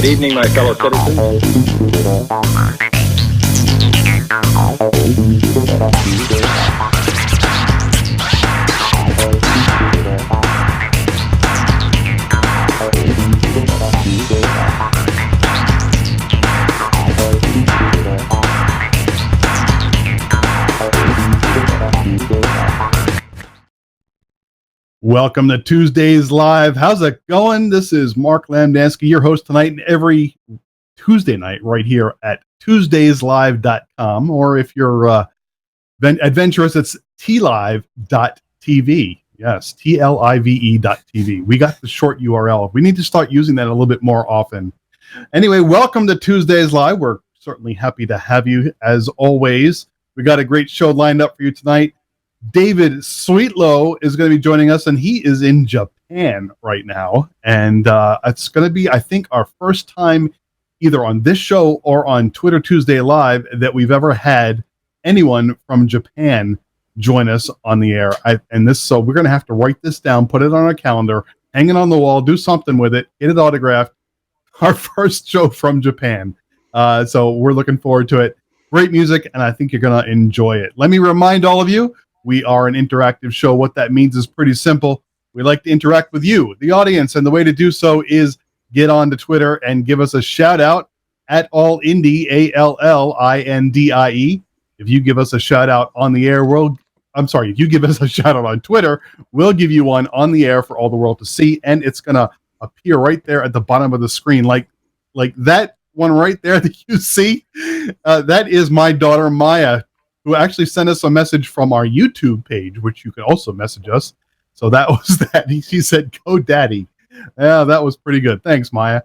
Good evening, my fellow citizens. Welcome to Tuesdays Live. How's it going? This is Mark Lamdansky, your host tonight and every Tuesday night right here at tuesdayslive.com. Or if you're adventurous, it's tlive.tv. Yes, TLIVE.tv. We got the short URL. We need to start using that a little bit more often. Anyway, welcome to Tuesdays Live. We're certainly happy to have you as always. We got a great show lined up for you tonight. David SweetLow is going to be joining us, and he is in Japan right now. And it's going to be, I think, our first time either on this show or on Twitter Tuesday Live that we've ever had anyone from Japan join us on the air. So we're going to have to write this down, put it on our calendar, hang it on the wall, do something with it, get it autographed. Our first show from Japan. So we're looking forward to it. Great music, and I think you're going to enjoy it. Let me remind all of you, we are an interactive show. What that means is pretty simple. We like to interact with you, the audience, and the way to do so is get on to Twitter and give us a shout out at AllIndie, ALLINDIE. If you give us a shout out on the air, if you give us a shout out on Twitter, we'll give you one on the air for all the world to see, and it's going to appear right there at the bottom of the screen, like that one right there that you see. That is my daughter Maya, who actually sent us a message from our YouTube page, which you can also message us. So that was that. She said, "Go Daddy." Yeah, that was pretty good. Thanks, Maya.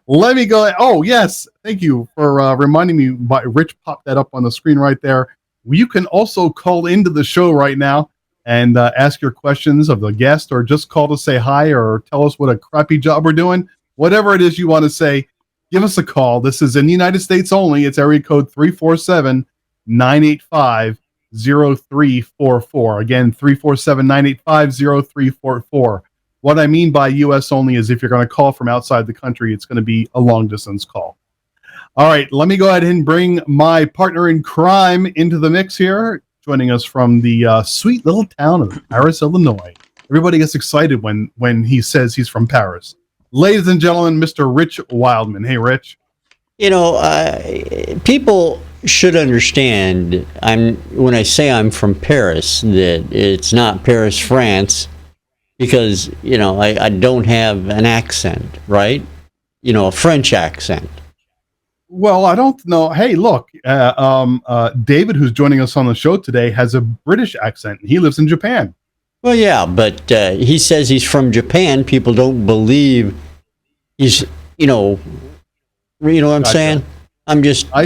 Let me go. Oh, yes. Thank you for reminding me. Rich popped that up on the screen right there. You can also call into the show right now and ask your questions of the guest, or just call to say hi or tell us what a crappy job we're doing. Whatever it is you want to say, give us a call. This is in the United States only. It's area code 347-985-0344. Again, 347-985-0344. What I mean by U.S. only is if you're going to call from outside the country, it's going to be a long-distance call. All right, let me go ahead and bring my partner in crime into the mix here, joining us from the sweet little town of Paris, Illinois. Everybody gets excited when he says he's from Paris. Ladies and gentlemen, Mr. Rich Wildman. Hey, Rich. You know, people should understand, when I say I'm from Paris, that it's not Paris, France, because, you know, I don't have an accent, right? You know, a French accent. Well, I don't know. Hey, look, David, who's joining us on the show today, has a British accent, and he lives in Japan. Well, yeah, but he says he's from Japan. People don't believe he's, you know what I'm saying? I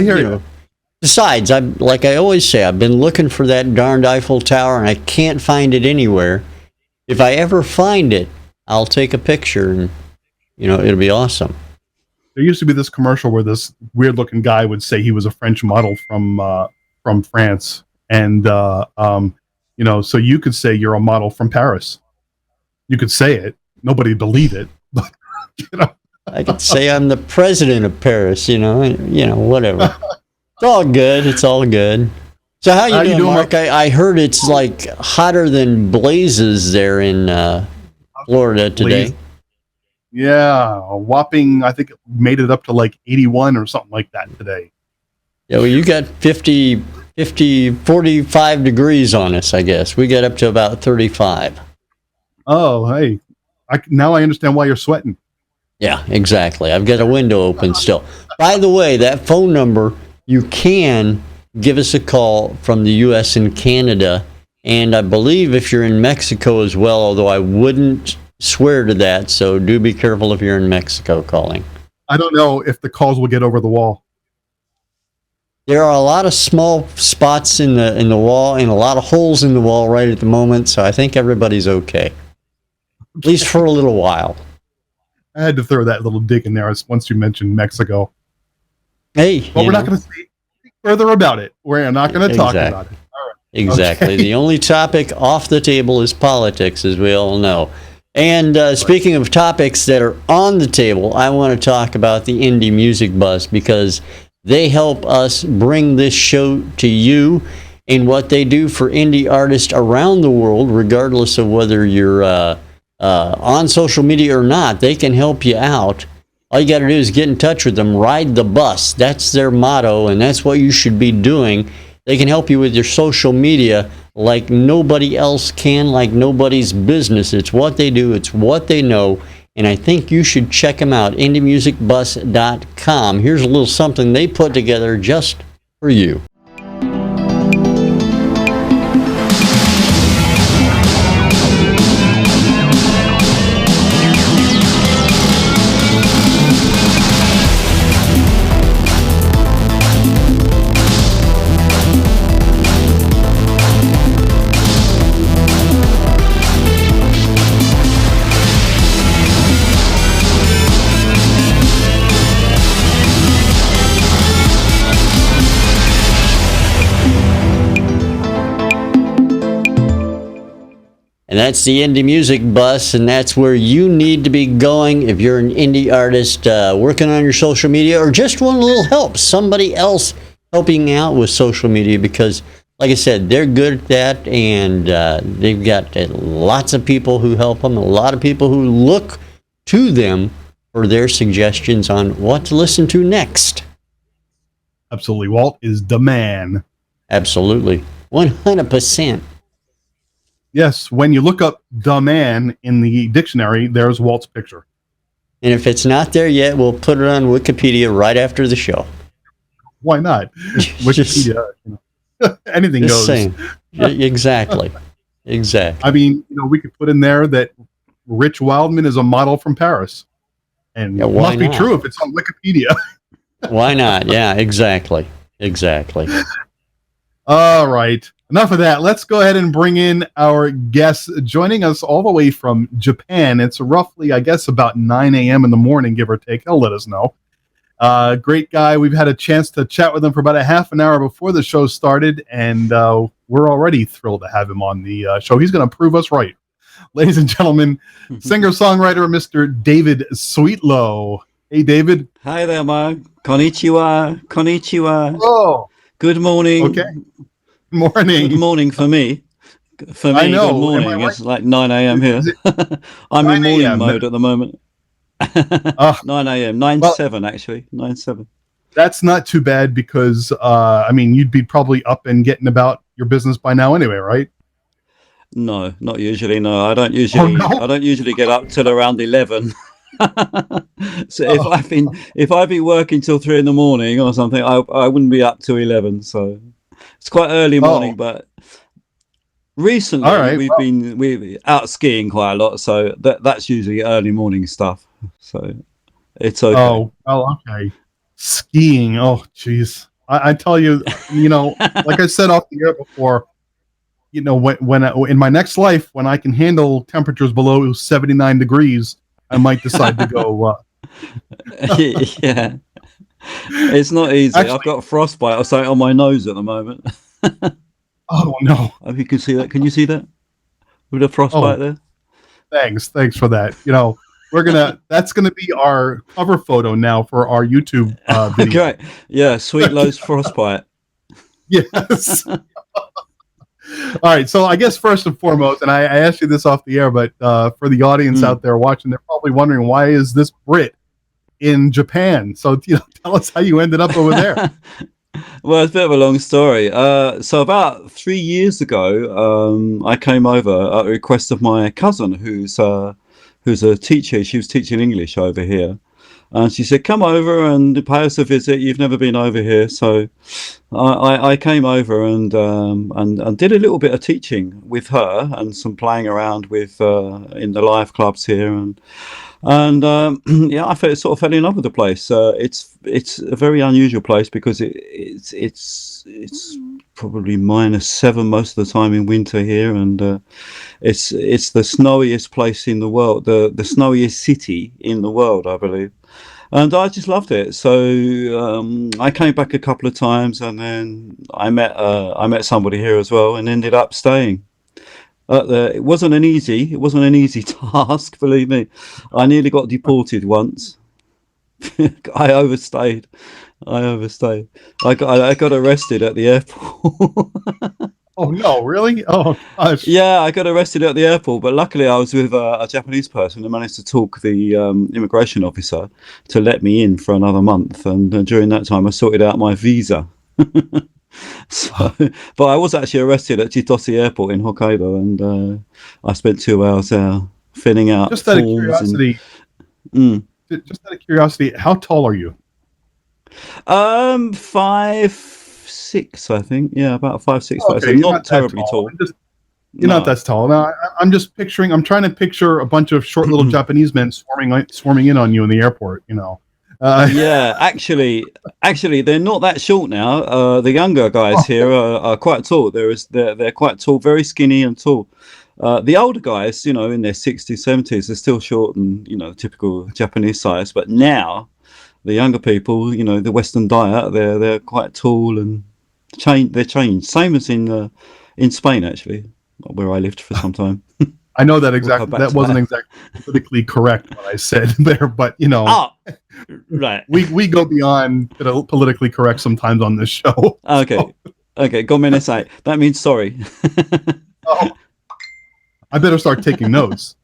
hear you. Besides, like I always say, I've been looking for that darned Eiffel Tower, and I can't find it anywhere. If I ever find it, I'll take a picture, and, you know, it'll be awesome. There used to be this commercial where this weird-looking guy would say he was a French model from France, and you know, so you could say you're a model from Paris. You could say it; nobody'd believe it, but you know. I could say I'm the president of Paris. You know, whatever. It's all good. It's all good. So how you doing, Mark? I heard it's like hotter than blazes there in Florida today. Yeah, a whopping, I think it made it up to like 81 or something like that today. Yeah, well, you got 45 degrees on us, I guess. We got up to about 35. Oh, hey. Now I understand why you're sweating. Yeah, exactly. I've got a window open still. By the way, that phone number, you can give us a call from the U.S. and Canada. And I believe if you're in Mexico as well, although I wouldn't swear to that, so do be careful if you're in Mexico calling. I don't know if the calls will get over the wall. There are a lot of small spots in the wall and a lot of holes in the wall right at the moment, so I think everybody's okay. At least for a little while. I had to throw that little dig in there once you mentioned Mexico. Hey, but we're not going to speak further about it. We're not going to talk about it. All right. Exactly. Okay. The only topic off the table is politics, as we all know. And speaking of topics that are on the table, I want to talk about the Indie Music Bus because they help us bring this show to you. And what they do for indie artists around the world, regardless of whether you're on social media or not, they can help you out. All you got to do is get in touch with them. Ride the bus. That's their motto, and that's what you should be doing. They can help you with your social media like nobody else can, like nobody's business. It's what they do. It's what they know. And I think you should check them out, indiemusicbus.com. Here's a little something they put together just for you. And that's the Indie Music Bus, and that's where you need to be going if you're an indie artist working on your social media or just want a little help, somebody else helping out with social media because, like I said, they're good at that, and they've got lots of people who help them, a lot of people who look to them for their suggestions on what to listen to next. Absolutely. Walt is the man. Absolutely. 100%. Yes, when you look up the man in the dictionary, there's Walt's picture. And if it's not there yet, we'll put it on Wikipedia right after the show. Why not? Wikipedia, anything goes. Saying. Exactly. Exactly. I mean, we could put in there that Rich Wildman is a model from Paris. And it must be true if it's on Wikipedia. Why not? Yeah, exactly. Exactly. All right. Enough of that. Let's go ahead and bring in our guest joining us all the way from Japan. It's roughly, I guess, about 9 a.m. in the morning, give or take. He'll let us know. Great guy. We've had a chance to chat with him for about a half an hour before the show started, and we're already thrilled to have him on the show. He's going to prove us right. Ladies and gentlemen, singer-songwriter Mr. David SweetLow. Hey, David. Hi there, Mark. Konnichiwa. Konnichiwa. Oh. Good morning. Okay. Morning. Good morning for me. For me, I know. good morning. Right? It's like 9 a.m. here. I'm in morning mode at the moment. 9 a.m. 9/7 actually. 9/7. That's not too bad because you'd be probably up and getting about your business by now anyway, right? No, not usually. No, I don't usually. I don't usually get up till around 11. So if I've been working till 3 in the morning or something, I wouldn't be up till 11. So it's quite early morning, but recently we're out skiing quite a lot, so that's usually early morning stuff. So it's okay. Oh, well, okay. Skiing. Oh, jeez. I tell you, like I said off the air before, when in my next life, when I can handle temperatures below 79 degrees, I might decide to go. Yeah. It's not easy. Actually, I've got frostbite or something on my nose at the moment. Oh no! If you can see that, can you see that with a frostbite there? Thanks for that. That's gonna be our cover photo now for our YouTube video. Okay, yeah, SweetLow's frostbite. Yes. All right. So I guess first and foremost, and I asked you this off the air, but for the audience out there watching, they're probably wondering why is this Brit in Japan? So tell us how you ended up over there. Well, it's a bit of a long story. So about 3 years ago, I came over at the request of my cousin, who's a teacher. She was teaching English over here, and she said, "Come over and pay us a visit. You've never been over here." So I came over and did a little bit of teaching with her and some playing around with in the live clubs here, and yeah, I sort of fell in love with the place. It's a very unusual place because it's probably -7 most of the time in winter here, and it's the snowiest place in the world, the snowiest city in the world, I believe. And I just loved it. So I came back a couple of times, and then I met somebody here as well, and ended up staying. It wasn't an easy task, believe me. I nearly got deported once. I overstayed. I got arrested at the airport. Oh no, really? Oh gosh. Yeah, I got arrested at the airport, but luckily I was with a Japanese person who managed to talk the immigration officer to let me in for another month. And during that time, I sorted out my visa. So, but I was actually arrested at Chitose Airport in Hokkaido, and I spent 2 hours there filling out Just out of forms. curiosity, just out of curiosity, how tall are you? 5'6", I think. Yeah, about 5'6", 5'7". Okay, you're Not not that terribly tall. tall. You're not that tall. Now, I'm just picturing. I'm trying to picture a bunch of short little Japanese men swarming in on you in the airport. Yeah, actually, they're not that short now. The younger guys here are quite tall. They're quite tall, very skinny and tall. The older guys, in their 60s, 70s, they're still short and typical Japanese size. But now, the younger people, the Western diet, they're quite tall and they're changed. Same as in Spain, actually, where I lived for some time. I know that We'll exactly. come back That to wasn't that. exactly politically correct what I said there, but Ah, right. we go beyond politically correct sometimes on this show. Okay. Okay. Gomenasai. That means sorry. Oh, I better start taking notes.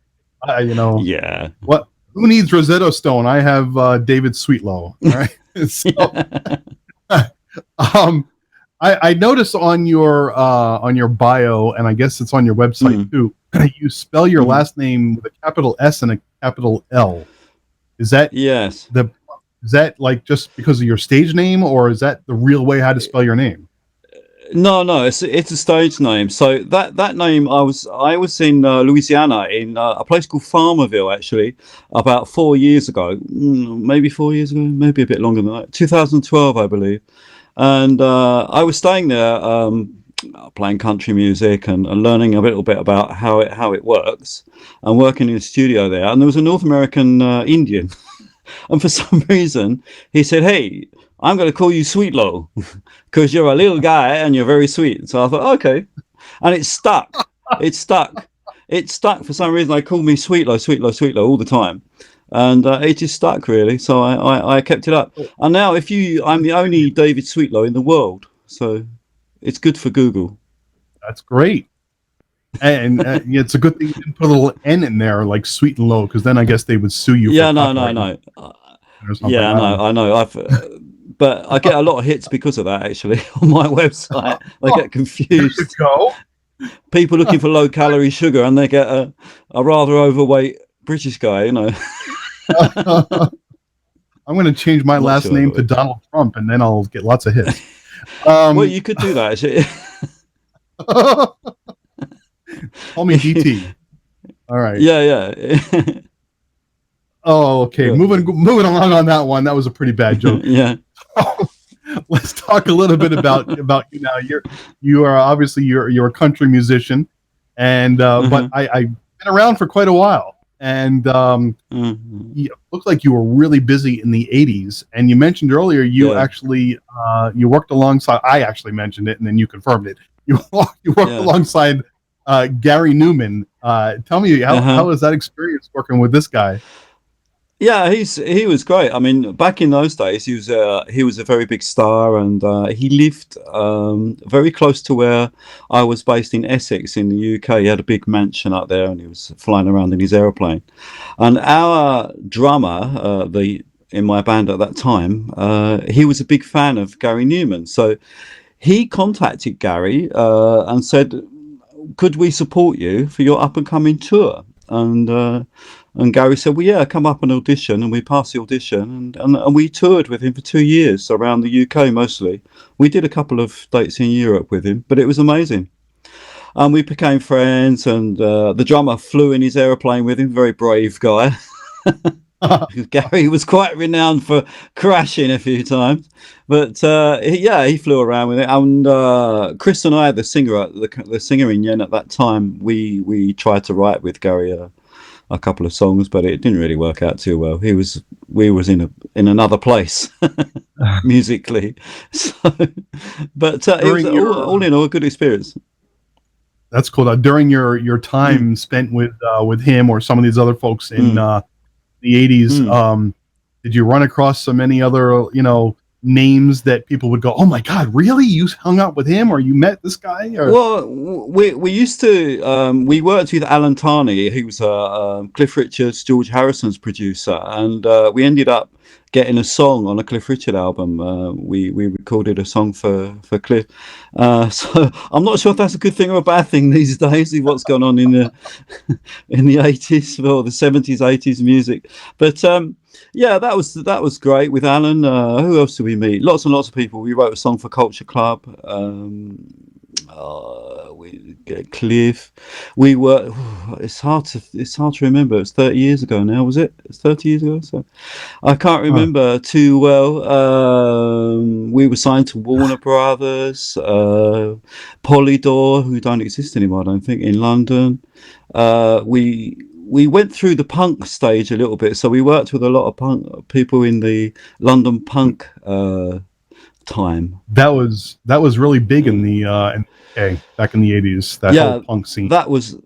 Yeah. What? Who needs Rosetta Stone? I have David SweetLow. All right. So, I noticed on your bio, and I guess it's on your website too. You spell your last name with a capital S and a capital L. Is that Yes. Is that like just because of your stage name, or is that the real way how to spell your name? No, it's a stage name. So that name, I was in Louisiana in a place called Farmerville, actually, about 4 years ago, maybe 4 years ago, maybe a bit longer than that, 2012, I believe. And I was staying there, playing country music and learning a little bit about how it works, and working in the studio there. And there was a North American Indian, and for some reason he said, "Hey, I'm going to call you SweetLow because you're a little guy and you're very sweet." So I thought, okay, and it stuck. It stuck for some reason. They called me SweetLow all the time, and it just stuck really. So I kept it up. And now, I'm the only David SweetLow in the world, so it's good for Google. That's great. And it's a good thing you didn't put a little N in there, like Sweet and Low, because then I guess they would sue you. Yeah, for no. or something. Yeah, I know. But I get a lot of hits because of that. Actually, on my website, I get confused. Go. People looking for low-calorie sugar, and they get a rather overweight British guy. I'm going to change my last name to Donald Trump, and then I'll get lots of hits. Well, you could do that. Actually. Call me DT. All right. Yeah. Oh, okay. Moving along on that one. That was a pretty bad joke. Yeah. Let's talk a little bit about you now. You are obviously you're a country musician, and but I've been around for quite a while, and it looks like you were really busy in the '80s. And you mentioned earlier you actually you worked alongside. I actually mentioned it, and then you confirmed it. You worked alongside Gary Newman. Tell me how was that experience working with this guy? Yeah, he was great. I mean, back in those days, he was a very big star, and he lived very close to where I was based in Essex in the UK. He had a big mansion up there, and he was flying around in his aeroplane. And our drummer, in my band at that time, he was a big fan of Gary Newman. So he contacted Gary and said, "Could we support you for your up and coming tour?" And Gary said, "Well, yeah, come up and audition." And we passed the audition, and we toured with him for 2 years around the UK mostly. We did a couple of dates in Europe with him, but it was amazing. And we became friends, and the drummer flew in his aeroplane with him, very brave guy. Gary was quite renowned for crashing a few times, but he flew around with it. And Chris and I, the singer in Yen at that time, we tried to write with Gary a couple of songs, but it didn't really work out too well. We was in another place musically. So, but it was all in all a good experience. That's cool. During your time spent with him or some of these other folks in the 80s, did you run across so many other names that people would go, "Oh my God, really? You hung out with him, or you met this guy?" Or... Well, we used to we worked with Alan Tarney, who was Cliff Richard's, George Harrison's producer, and we ended up getting a song on a Cliff Richard album. We recorded a song for Cliff. So I'm not sure if that's a good thing or a bad thing these days. See what's going on in the in the 80s or the 70s, 80s music, but. Yeah, that was great with Alan. Who else did we meet? Lots and lots of people. We wrote a song for Culture Club. Cliff. We were. It's hard to remember. It's 30 years ago now. Was it? It's 30 years ago. So I can't remember too well. We were signed to Warner Brothers, Polydor, who don't exist anymore, I don't think, in London. We went through the punk stage a little bit, so we worked with a lot of punk people in the London punk time. That was really big in the UK back in the 80s. That whole punk scene. That was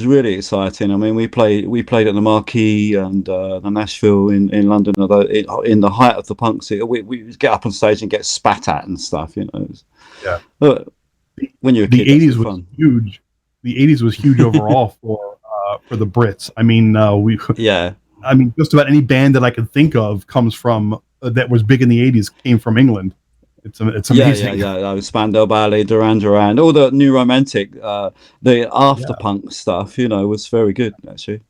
really exciting. I mean, we played at the Marquee and the Nashville in London. Although in the height of the punk scene, we would get up on stage and get spat at and stuff. But when you're a kid, the 80s was fun. Huge. The 80s was huge overall for the Brits. I mean, I mean, just about any band that I could think of comes from that was big in the 80s came from England. It's amazing. Yeah. Spandau Ballet, Duran Duran, all the new romantic, the after punk stuff. Was very good actually.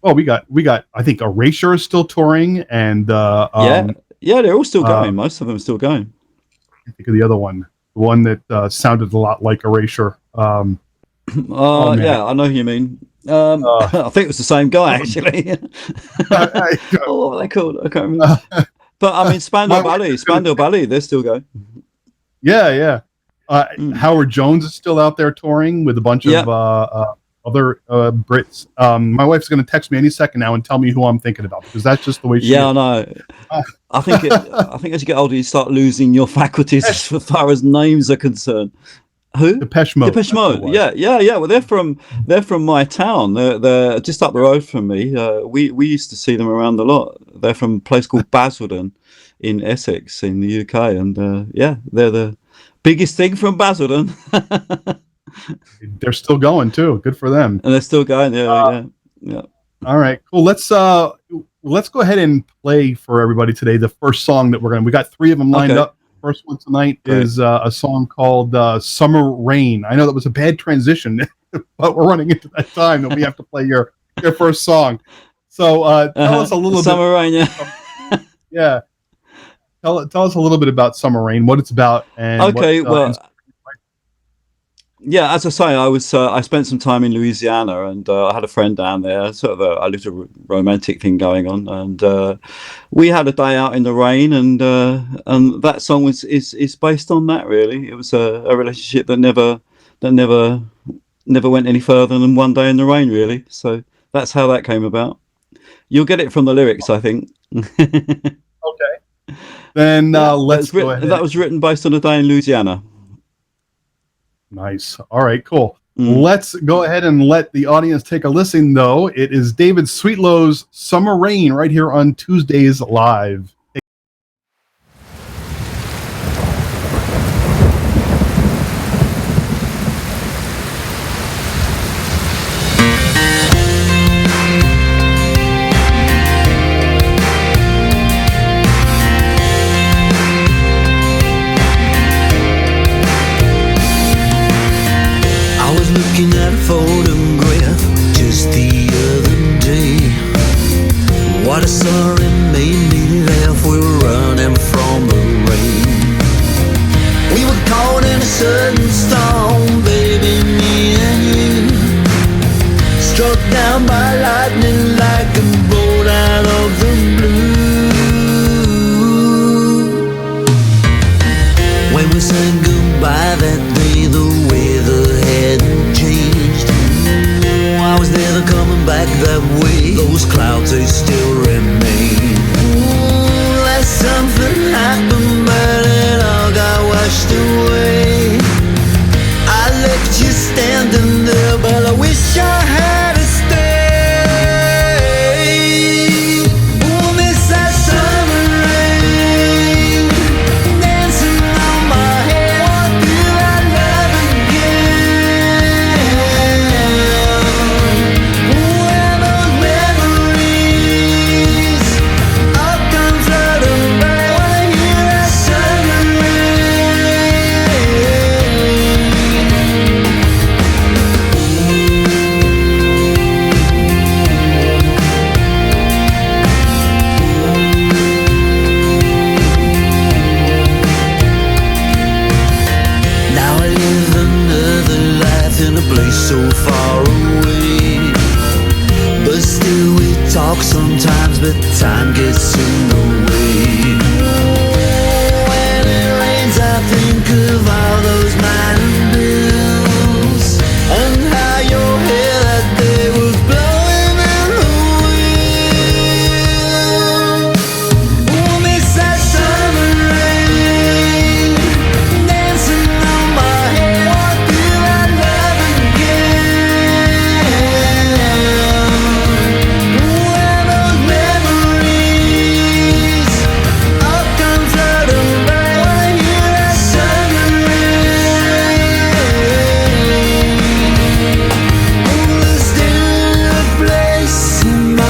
Well, we got. I think Erasure is still touring, and they're all still going. Most of them are still going. I think of the other one, the one that sounded a lot like Erasure. I know who you mean. I think it was the same guy actually. What were they called? I can't remember. But I mean, Spandau Ballet, they're still going. Yeah. Howard Jones is still out there touring with a bunch of other Brits. My wife's going to text me any second now and tell me who I'm thinking about, because that's just the way she is. I know. I think as you get older, you start losing your faculties as far as names are concerned. Who? Depeche Mode. Yeah. Well, they're from my town. They're just up the road from me. We used to see them around a lot. They're from a place called Basildon in Essex in the UK, and they're the biggest thing from Basildon. They're still going too. Good for them. And they're still going. Yeah. All right, cool. Let's go ahead and play for everybody today the first song that we got 3 of them lined up. First one tonight is a song called Summer Rain. I know that was a bad transition, but we're running into that time that we have to play your first song. So tell us a little Summer Rain, yeah. Tell us a little bit about Summer Rain, what it's about, and yeah, as I say, I spent some time in Louisiana, and I had a friend down there. I lived a romantic thing going on, and we had a day out in the rain, and that song is based on that. Really, it was a relationship that never went any further than one day in the rain. Really, so that's how that came about. You'll get it from the lyrics, I think. Okay. Then let's go ahead. That was written based on a day in Louisiana. Nice. All right, cool. Let's go ahead and let the audience take a listen, though. It is David SweetLow's Summer Rain right here on Tuesdays Live. Looking at a photograph just the other day. What I saw it made me laugh. We were running from the rain. We were caught in a sudden storm, baby, me and you. Struck down by lightning like a bolt out of the blue. When we said goodbye that day, the weather hadn't changed. I was never coming back that way. Those clouds, they still remain. Like something happened, but it all got washed away. I left you standing time gets in the way. When it rains, I think of all those minor bills and how your hair that day was blowing in the wind. Oh, miss that summer rain dancing on my hair. What do I love again? Where those memories all come flooding back when I hear that summer rain. Oh, there's still a place in my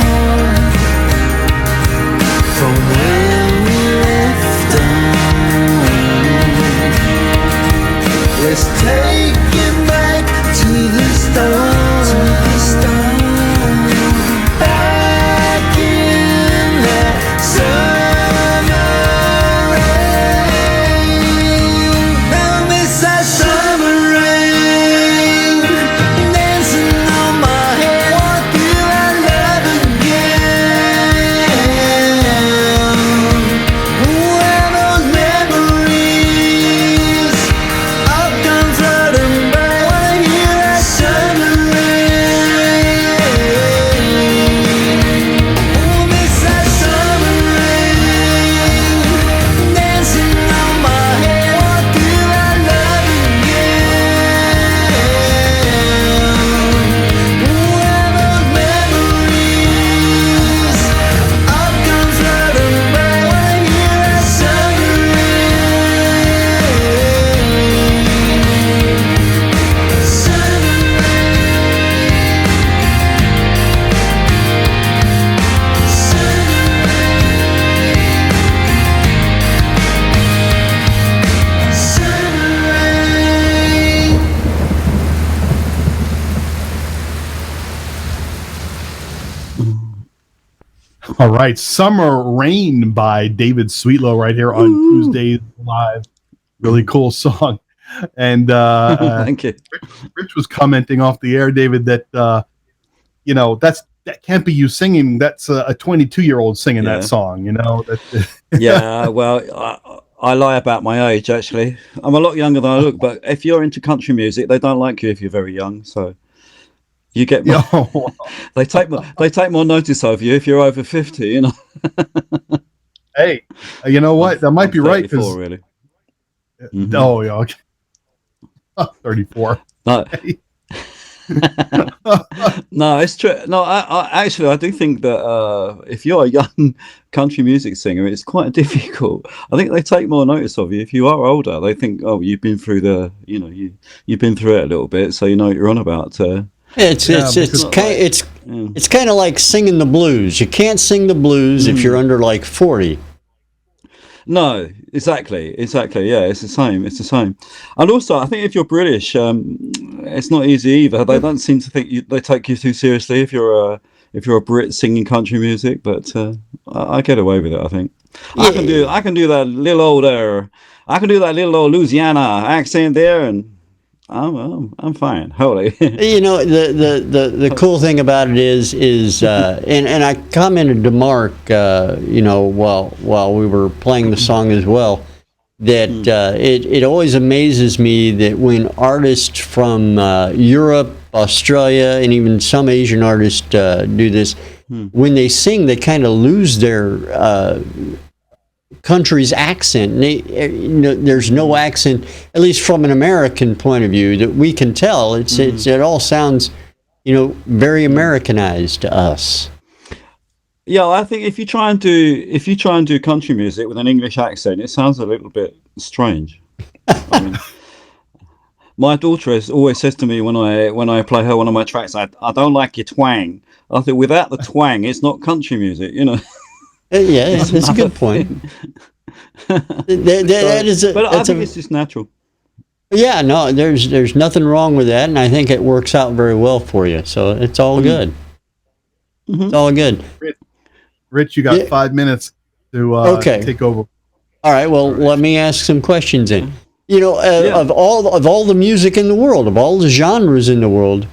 heart from where we left off. Let's take it back to the start. Back in that summer rain. Now miss that summer rain dancing on my hair. What do I love again? Where those memories all come flooding back when I hear that summer rain. Oh, miss that summer rain dancing on my hair. What do I love again? Where those memories all come flooding back when I hear that summer rain. All right, Summer Rain by David SweetLow right here on Tuesdays Live. Really cool song. And Thank you. Rich was commenting off the air, David, that that can't be you singing. That's a 22-year-old singing Yeah. that song. That Yeah, well, I lie about my age, actually. I'm a lot younger than I look, but if you're into country music, they don't like you if you're very young. So you get more, they take more notice of you if you're over 50, you know. Hey, you know what? That might be right. 34, really. Mhm. Oh, yeah. Okay. 34. No. No, it's true. No, I actually I do think that if you're a young country music singer, it's quite difficult. I think they take more notice of you if you are older. They think, oh, you've been through you've been through it a little bit, so you know what you're on about. It's kind of like singing the blues. You can't sing the blues if you're under like 40. No, exactly. Yeah, it's the same. And also, I think if you're British, it's not easy either. They don't seem to think they take you too seriously if you're a Brit singing country music. But I get away with it. I think I can do that little old Louisiana accent there, and I'm fine. Holy. You know, the cool thing about it is and I commented to Mark, while we were playing the song as well, that it always amazes me that when artists from Europe, Australia, and even some Asian artists do this, when they sing, they kind of lose their country's accent. There's no accent, at least from an American point of view, that we can tell. It all sounds, very Americanized to us. Yeah, I think if you try and do country music with an English accent, it sounds a little bit strange. I mean, my daughter always says to me when I play her one of my tracks, I don't like your twang. I think without the twang, it's not country music, Yeah, that's a good point. I think it's just natural. Yeah, no, there's nothing wrong with that, and I think it works out very well for you. So it's all good. It's all good. Rich, you got 5 minutes to take over. All right. Well, let me ask some questions then. Of all the music in the world, of all the genres in the world,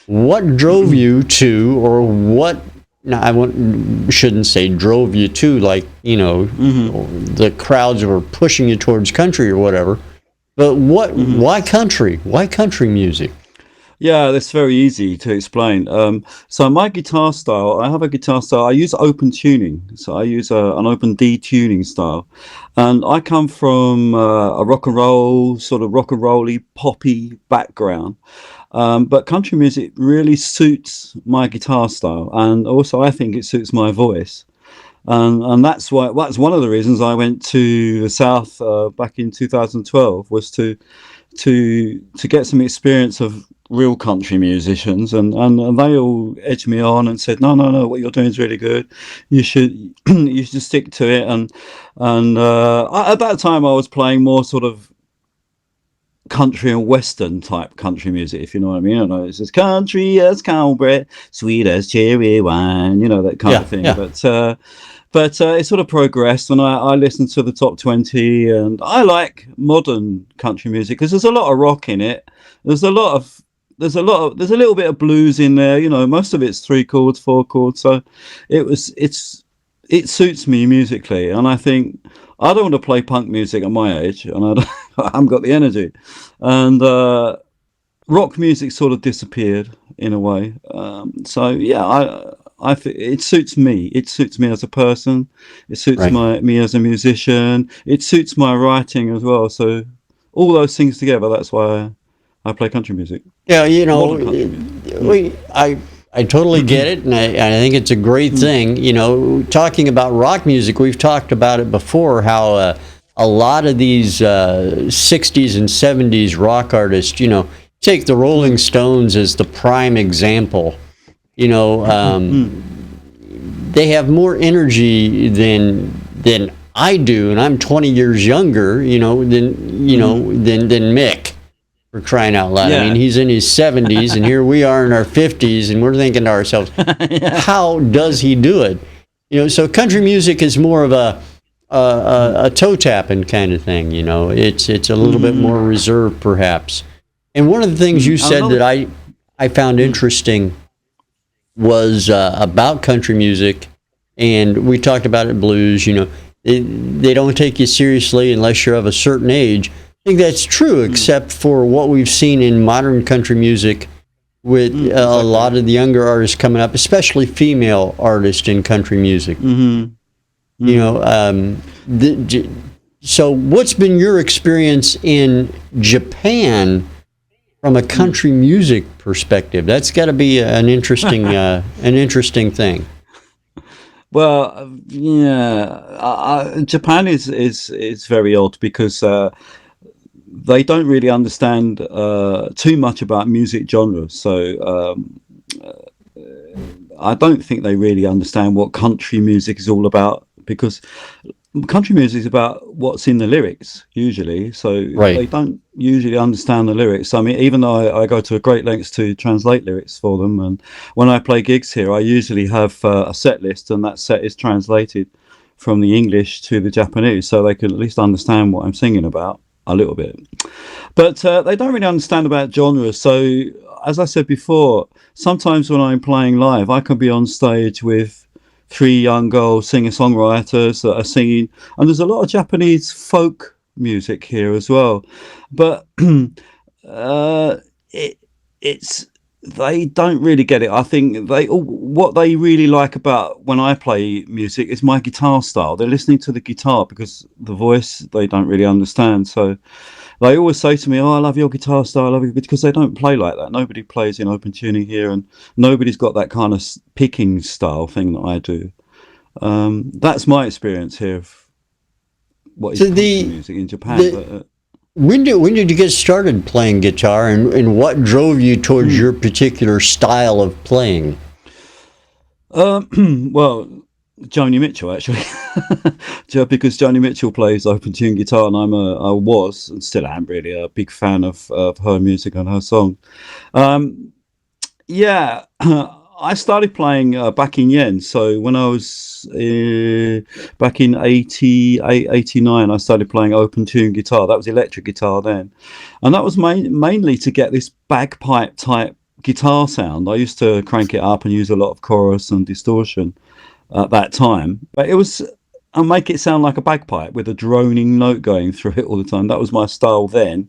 what drove you to, or what no, shouldn't say drove you to, like, the crowds were pushing you towards country or whatever. But why country? Why country music? Yeah, that's very easy to explain. So my guitar style, I have a guitar style. I use open tuning, so I use an open D tuning style, and I come from a rock and roll, sort of rock and rolly, poppy background. But country music really suits my guitar style, and also I think it suits my voice. And that's one of the reasons I went to the South back in 2012, was to get some experience of real country musicians, and they all edged me on and said, no, what you're doing is really good, you should you should stick to it. And at that time I was playing more sort of country and western type country music, if you know what I mean. I know it's as country as cornbread, sweet as cherry wine, that kind of thing. Yeah. But it sort of progressed, and I listened to the top 20, and I like modern country music because there's a lot of rock in it. There's a little bit of blues in there. Most of it's 3 chords, 4 chords. So it suits me musically, and I think I don't want to play punk music at my age, and I haven't got the energy. And rock music sort of disappeared in a way. So yeah, I think it suits me. It suits me as a person. It suits me as a musician. It suits my writing as well. So all those things together, that's why I play country music. Yeah, I totally get it, and I think it's a great thing. Talking about rock music, we've talked about it before, how a lot of these 60s and 70s rock artists, take the Rolling Stones as the prime example. They have more energy than I do, and I'm 20 years younger, than Mick, for crying out loud. Yeah. I mean, he's in his 70s, and here we are in our 50s, and we're thinking to ourselves, how does he do it? So country music is more of a toe tapping kind of thing. It's a little bit more reserved, perhaps. And one of the things you said that I found interesting was about country music, and we talked about it, blues. They don't take you seriously unless you're of a certain age. I think that's true, except for what we've seen in modern country music with a lot of the younger artists coming up, especially female artists in country music. So what's been your experience in Japan from a country music perspective? That's got to be an interesting thing. Well, yeah, Japan is very odd because they don't really understand too much about music genres. So I don't think they really understand what country music is all about, because country music is about what's in the lyrics usually. So they don't usually understand the lyrics. I mean, even though I go to a great lengths to translate lyrics for them, and when I play gigs here, I usually have a set list, and that set is translated from the English to the Japanese, so they can at least understand what I'm singing about a little bit. But they don't really understand about genres. So as I said before, sometimes when I'm playing live, I can be on stage with 3 young girls, singer-songwriters that are singing, and there's a lot of Japanese folk music here as well. But they don't really get it. I think what they really like about when I play music is my guitar style. They're listening to the guitar, because the voice they don't really understand. So they always say to me, "Oh, I love your guitar style, I love you," because they don't play like that. Nobody plays in open tuning here, and nobody's got that kind of picking style thing that I do. That's my experience here of what is music in Japan. When did you get started playing guitar, and what drove you towards your particular style of playing? Well, Joni Mitchell, actually. Because Joni Mitchell plays open tune guitar, and I was and still am really a big fan of her music and her song. I started playing back in yen. So when I was back in 88, 89, I started playing open tune guitar. That was electric guitar then, and that was mainly to get this bagpipe type guitar sound. I used to crank it up and use a lot of chorus and distortion at that time, but it was and make it sound like a bagpipe with a droning note going through it all the time. That was my style then,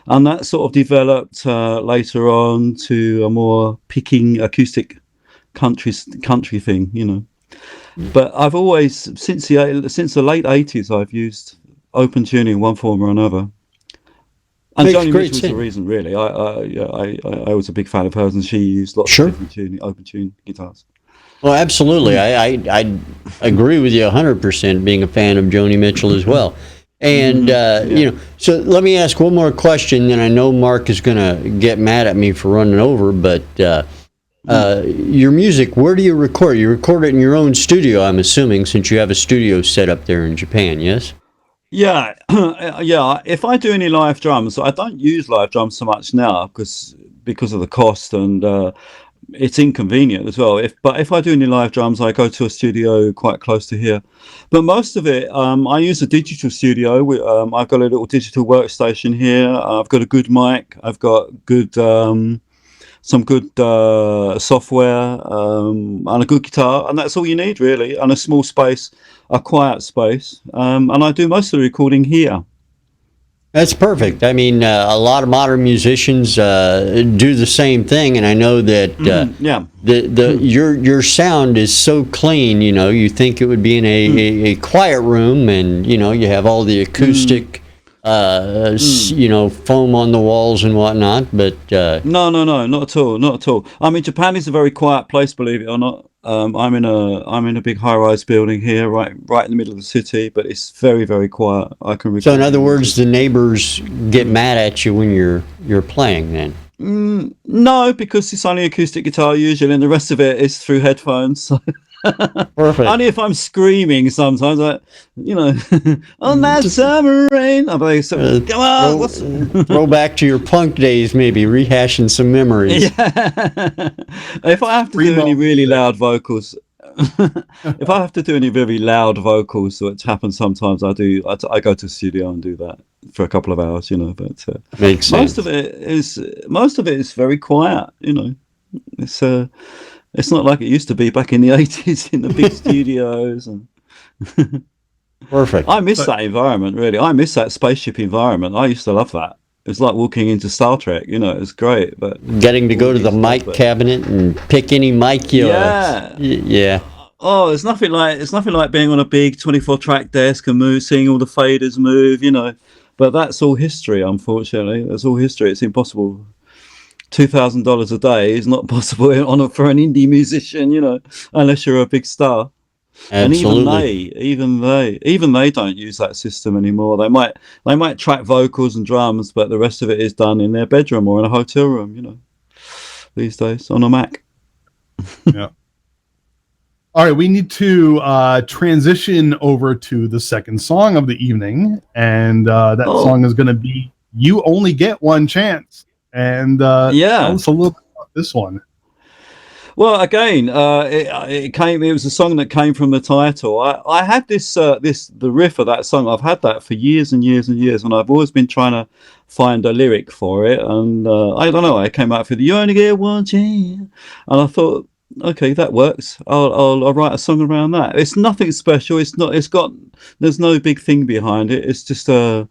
and that sort of developed later on to a more picking acoustic country thing, you know. But I've always since the late '80s I've used open tuning in one form or another. And Makes Joni great Mitchell was the sense. reason, really. I was a big fan of hers, and she used lots Sure. of different open tune guitars. Well, absolutely. I agree with you 100%, being a fan of Joni Mitchell as well. And, you know, so let me ask one more question, and I know Mark is going to get mad at me for running over, but your music, where do you record? You record it in your own studio, I'm assuming, since you have a studio set up there in Japan, yes? Yeah, yeah. If I do any live drums, I don't use live drums so much now because of the cost and it's inconvenient as well. But if I do any live drums, I go to a studio quite close to here. But most of it, I use a digital studio. I've got a little digital workstation here. I've got a good mic. I've got good some good software and a good guitar, and that's all you need really, and a small space, a quiet space, and I do most of the recording here. That's perfect. I mean, a lot of modern musicians do the same thing, and I know that Yeah. your sound is so clean. You know, you think it would be in a quiet room, and you know, you have all the acoustic, you know, foam on the walls and whatnot. But No, not at all, not at all. I mean, Japan is a very quiet place, believe it or not. I'm in a big high-rise building here, right in the middle of the city, but it's very, very quiet. I can record. so, in other words, the neighbors get mad at you when you're playing. Then No, because it's only acoustic guitar usually, and the rest of it is through headphones. So perfect. only if I'm screaming sometimes, like, you know, on that summer rain. I'm like, so, come on, what's... Throw back to your punk days, maybe rehashing some memories. Yeah. If I have to do any really loud vocals, if I have to do any very loud vocals, which happens sometimes, I go to the studio and do that for a couple of hours, you know. But Makes sense. most of it is very quiet, you know. It's not like it used to be back in the '80s in the big studios. And Perfect. I miss that environment, really. I miss that spaceship environment. I used to love that. It was like walking into Star Trek, you know. It was great, but Getting to go to the mic cabinet and pick any mic you yeah. Oh, it's nothing like being on a big 24-track desk and seeing all the faders move, you know. But that's all history, unfortunately. That's all history. It's impossible. $2,000 a day is not possible for an indie musician, you know, unless you're a big star. Absolutely. And even they don't use that system anymore. They might track vocals and drums, but the rest of it is done in their bedroom or in a hotel room, you know, these days on a Mac. Yeah. All right, we need to transition over to the second song of the evening, and that song is going to be "You Only Get One Chance." And tell us a little bit about this one. Well, again, it was a song that came from the title. I had the riff of that song. I've had that for years and years and years, and I've always been trying to find a lyric for it. And I don't know, I came out for the "You Only Get One Chance," and I thought, okay, that works. I'll write a song around that. It's nothing special. There's no big thing behind it. It's just a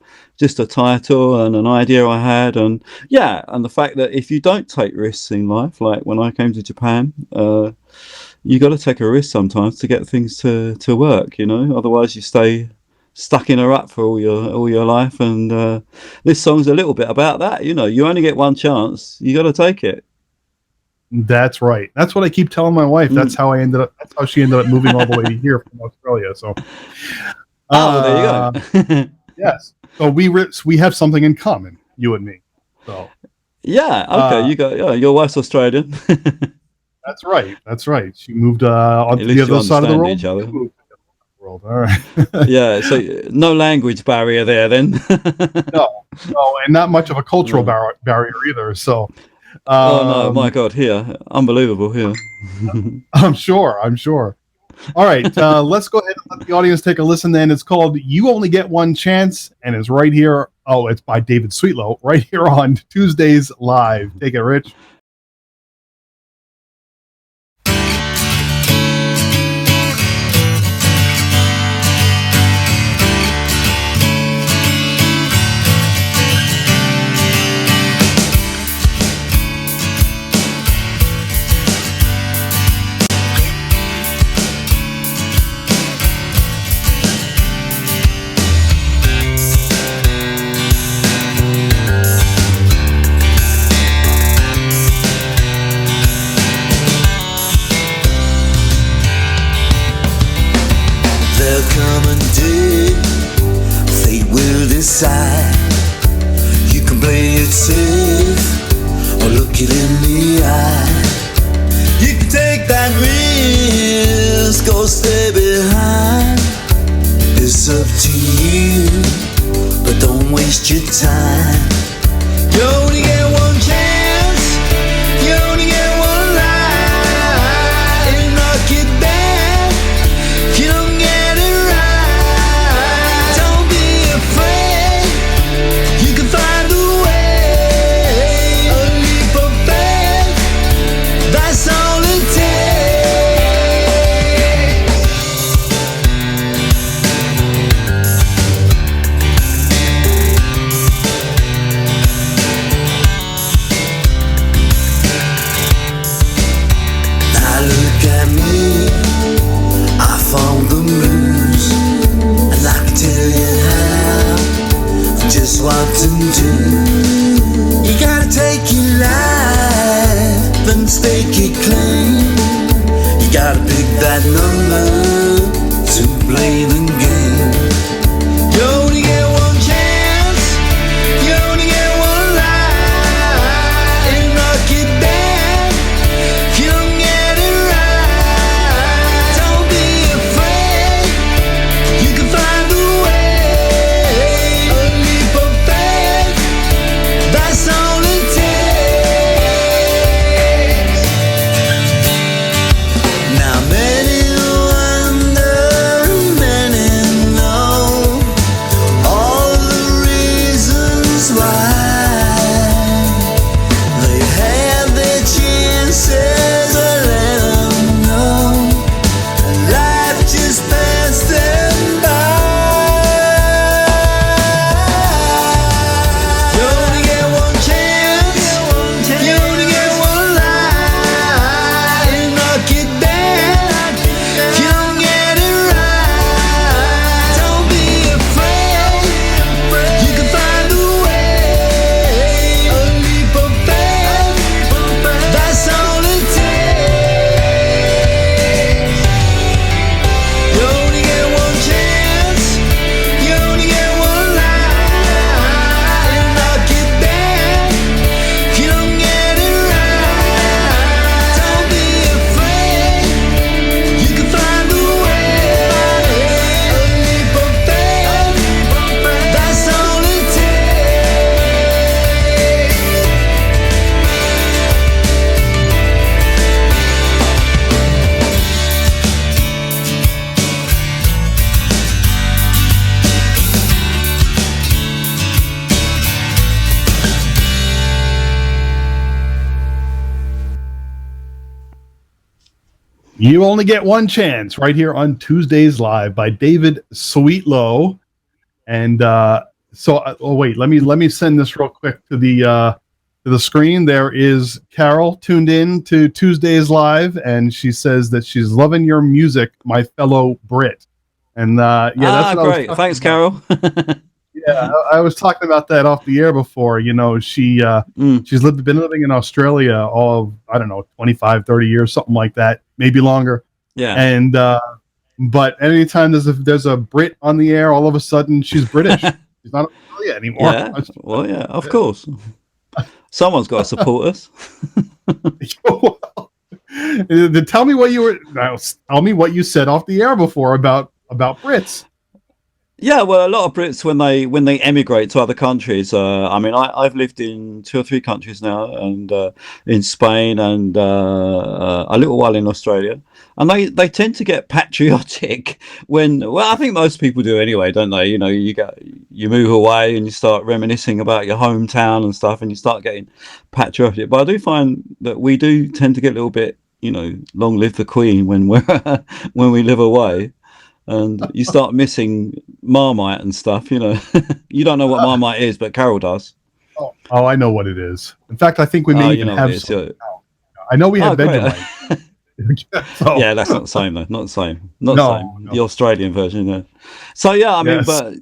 title and an idea I had, and the fact that if you don't take risks in life, like when I came to Japan, you got to take a risk sometimes to get things to work, you know. Otherwise, you stay stuck in a rut for all your life. And this song's a little bit about that, you know. You only get one chance. You got to take it. That's right. That's what I keep telling my wife. That's how she ended up moving all the way here from Australia. So, there you go. Yes. So we have something in common, you and me. So. Yeah. Okay. Your wife's Australian. That's right. That's right. She moved onto the other side of the world. Each other. All right. Yeah. So no language barrier there, then. no, and not much of a cultural barrier either. So. Oh no! My God, here, unbelievable here. I'm sure. All right, let's go ahead and let the audience take a listen. Then it's called "You Only Get One Chance," and it's right here. Oh, it's by David SweetLow, right here on Tuesdays Live. Take it, Rich. decide. You can play it safe or look it in the eye. You can take that risk or stay behind. It's up to you, but don't waste your time. You only get one chance, you only get one life. And knock it back if you don't get it right. Don't be afraid, you can find a way. A leap of faith, that's all it takes. Now look at me, I found the moves, and I can tell you how, just what to do. You gotta take your life and stake it clean. You gotta pick that number to play the game. You only get one chance, you only get one life. And knock it back if you don't get it right. Don't be afraid, you can find a way. A leap of faith, that's all it takes. Now many wonder, many know all the reasons why. They had their chances, but let them know life just passed them by. You only get one chance, you only get one life. And knock it back if you don't get it right. Don't be afraid, you can find a way. A leap of faith, that's all it takes. You only get one chance, you only get one life. And knock it back if you don't get it right. Don't be afraid, you can find a way. A leap of faith, that's all it takes. You only get one chance right here on Tuesdays Live by David SweetLow. And wait, let me send this real quick to the screen. There is Carol tuned in to Tuesdays Live, and she says that she's loving your music, my fellow Brit. And yeah, that's what great. Thanks, Carol. Yeah, I was talking about that off the air before. You know, she's been living in Australia all, I don't know, 25, 30 years, something like that, maybe longer. Yeah. And but anytime there's a Brit on the air, all of a sudden she's British. She's not Australia anymore. Yeah. Well, yeah, of course. Someone's got to support us. Tell me what you said off the air before about Brits. Yeah, well, a lot of Brits when they emigrate to other countries. I mean, I've lived in 2 or 3 countries now, and in Spain and a little while in Australia, and they tend to get patriotic I think most people do anyway, don't they? You know, you move away and you start reminiscing about your hometown and stuff, and you start getting patriotic. But I do find that we do tend to get a little bit, you know, long live the Queen when we live away. And you start missing Marmite and stuff, you know. You don't know what Marmite is, but Carol does. Oh, I know what it is. In fact, I think we may even have some. I know we have Vegemite. Yeah, that's not the same though. Not the same. Not the same. The Australian version. Yeah. So yeah, I mean, but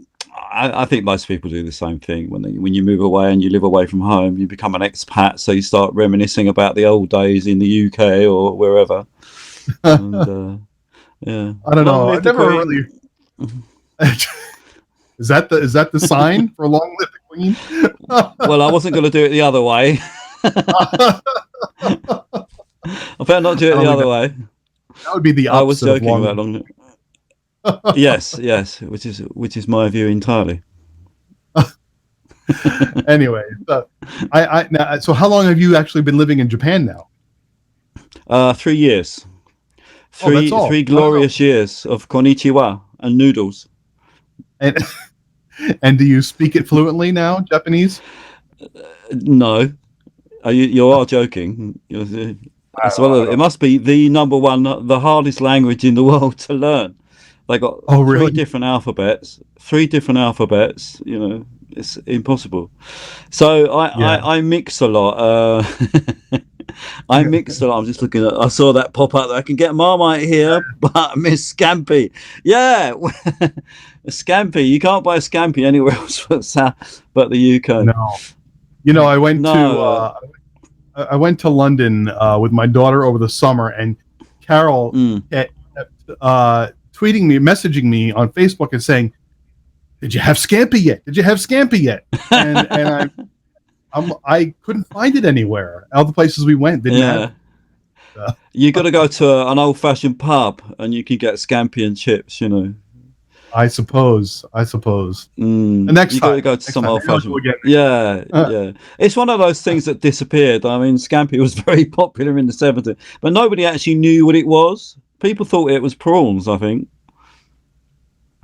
I think most people do the same thing when you move away and you live away from home. You become an expat, so you start reminiscing about the old days in the UK or wherever. And, yeah, I don't know. I never really. Is that the sign for long live the queen? Well, I wasn't going to do it the other way. I better not do it the other way. That would be the I was opposite of joking long. about long. Yes, which is my view entirely. Anyway, so how long have you actually been living in Japan now? 3 years. That's all. Three glorious years of konnichiwa and noodles. And and do you speak it fluently now, Japanese? No, you are joking. It must be the number one, the hardest language in the world to learn. They got really? three different alphabets. You know, it's impossible. So I mix a lot. I mixed a lot. I'm just looking at. I saw that pop up. I can get Marmite here, but Miss Scampi. Yeah, Scampi. You can't buy a Scampi anywhere else but the UK. No. You know, I went to London with my daughter over the summer, and Carol kept tweeting me, messaging me on Facebook, and saying, "Did you have Scampi yet? Did you have Scampi yet?" And I couldn't find it anywhere. All the places we went didn't have it. You got to go to an old-fashioned pub, and you can get Scampi and chips. You know. I suppose. The next you time, got to go to some old-fashioned. Yeah. It's one of those things that disappeared. I mean, Scampi was very popular in the 70s, but nobody actually knew what it was. People thought it was prawns, I think.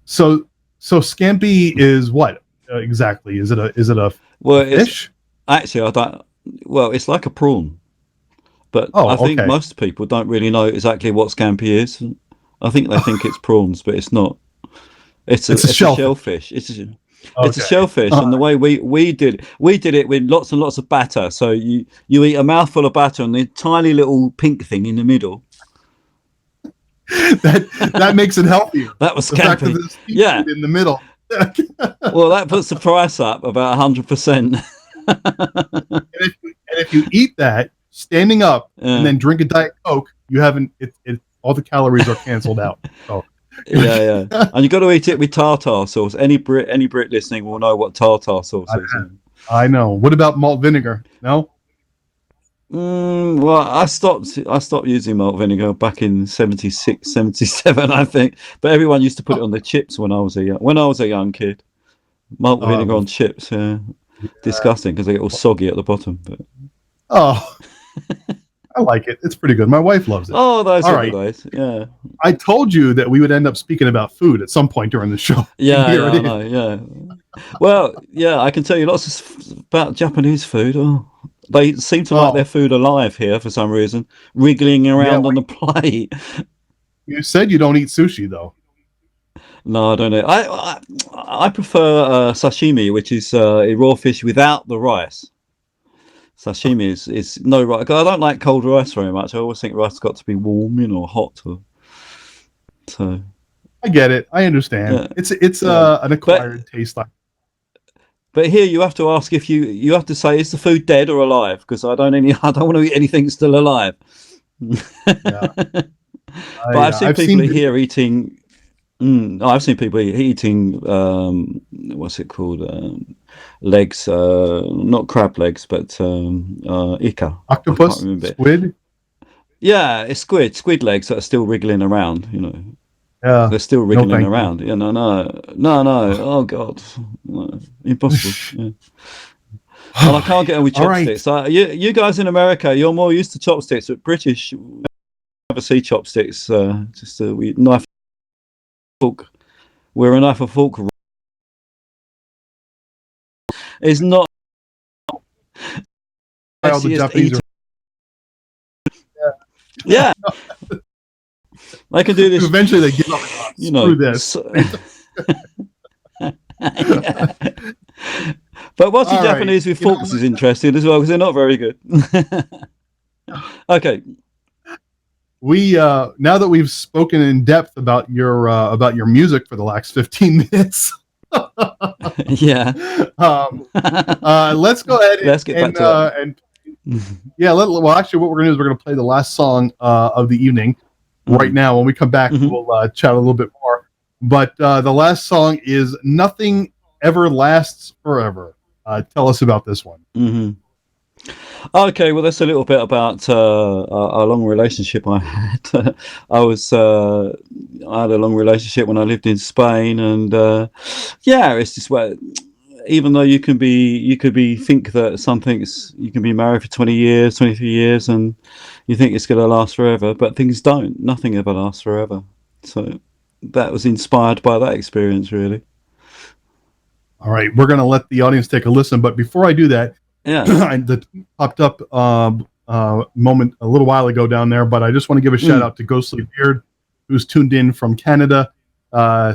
So Scampi is what exactly? Is it a fish? Actually, I don't. Well, it's like a prawn, but I think most people don't really know exactly what Scampi is. I think they think it's prawns, but it's not. It's a shellfish. It's a shellfish, and the way we did it with lots and lots of batter. So you eat a mouthful of batter and the tiny little pink thing in the middle. that makes it healthier. That was Scampi. In the middle. Well, that puts the price up about 100%. And if you eat that standing up and then drink a Diet Coke, you haven't. All the calories are canceled out. So. Yeah, and you got to eat it with tartar sauce. Any Brit listening will know what tartar sauce is. I know. What about malt vinegar? No. Well, I stopped using malt vinegar back in 76, 77, I think. But everyone used to put it on the chips when I was a young kid. Malt vinegar on chips, disgusting because they get all soggy at the bottom. But. I like it. It's pretty good. My wife loves it. Oh, those are nice. Yeah. I told you that we would end up speaking about food at some point during the show. Yeah, I know. Yeah. Well, yeah, I can tell you lots about Japanese food. Oh, they seem to like their food alive here for some reason, wriggling around on the plate. You said you don't eat sushi, though. No, I don't know. I prefer sashimi, which is raw fish without the rice. Sashimi is no rice. I don't like cold rice very much. I always think rice has got to be warm, or hot. So I get it. I understand. Yeah. It's an acquired taste. But here you have to ask if you have to say, is the food dead or alive? Because I don't want to eat anything still alive. But I've seen people here eating. I've seen people eating. What's it called? Legs, not crab legs, but ika. Octopus, squid. Yeah, it's squid legs that are still wriggling around. Yeah, they're still wriggling around. You know, no. Oh God, no. Impossible. Yeah. And I can't get on with chopsticks. Right. You guys in America, you're more used to chopsticks, but British never see chopsticks. Just a knife, fork. We're a knife and fork. It's not. All the Japanese yeah. I can do this. Eventually, they give up. Screw this. Yeah. But watching Japanese with forks is interesting as well because they're not very good. Okay. We now that we've spoken in depth about your music for the last 15 minutes. Yeah. Let's go ahead. Let's get back to it. Well, actually, what we're going to do is we're going to play the last song of the evening right now. When we come back, we'll chat a little bit more. But the last song is Nothing Ever Lasts Forever. Tell us about this one. Mm-hmm. Okay, well, that's a little bit about a long relationship I had. I had a long relationship when I lived in Spain, and it's just where, even though you could think that you can be married for 20 years, 23 years, and you think it's going to last forever, but things don't. Nothing ever lasts forever. So that was inspired by that experience, really. All right, we're going to let the audience take a listen, but before I do that, that popped up moment a little while ago down there, but I just want to give a shout out to Ghostly Beard, who's tuned in from Canada.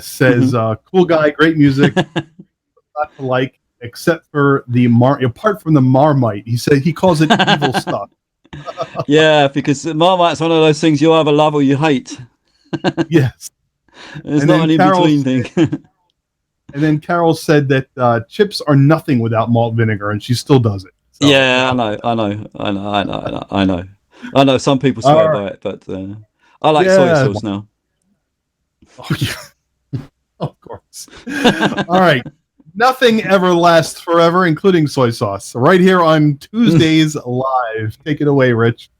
Says, cool guy, great music, not to like, except for apart from the Marmite. He said he calls it evil stuff. Yeah, because Marmite's one of those things you either love or you hate. Yes. There's not an in-between thing. And then Carol said that chips are nothing without malt vinegar, and she still does it. So, yeah, I know. Some people swear by it, but I like soy sauce now. Oh, yeah. Of course. All right. Nothing ever lasts forever, including soy sauce. Right here on Tuesdays Live. Take it away, Rich.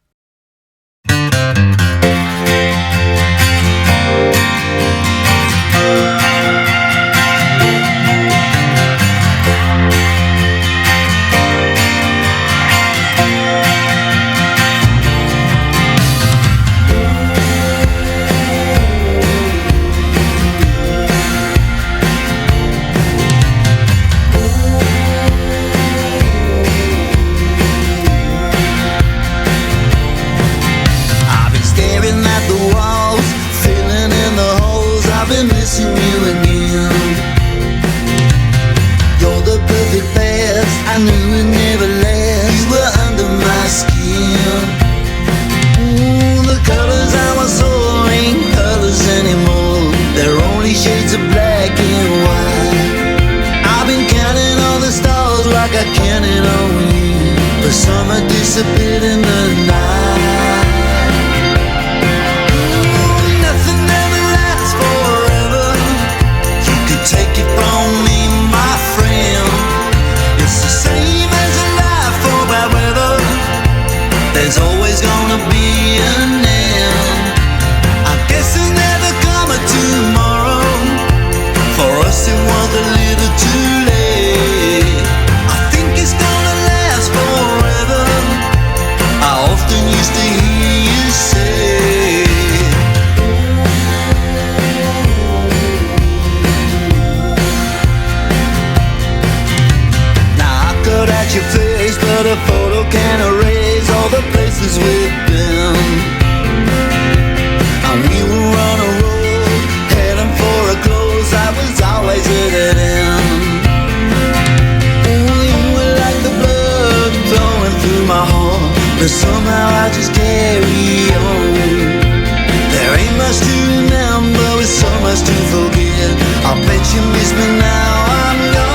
Missing you again. You're the perfect past. I knew it never last. You were under my skin. Ooh, the colors I was sold ain't colors anymore. They're only shades of black and white. I've been counting all the stars like I counted on you, but summer disappeared in the night. Take it from me, my friend. It's the same as a life for bad weather. There's always gonna be an end. I guess there's never come a tomorrow. For us it was a little too late. I think it's gonna last forever. I often used to hear you say. At your face, but a photo can't erase all the places we've been. And we were on a road, heading for a close. I was always at an end. Oh, you were like the blood flowing through my heart, but somehow I just carry on. There ain't much to remember, with so much to forget. I bet you miss me now, I'm gone.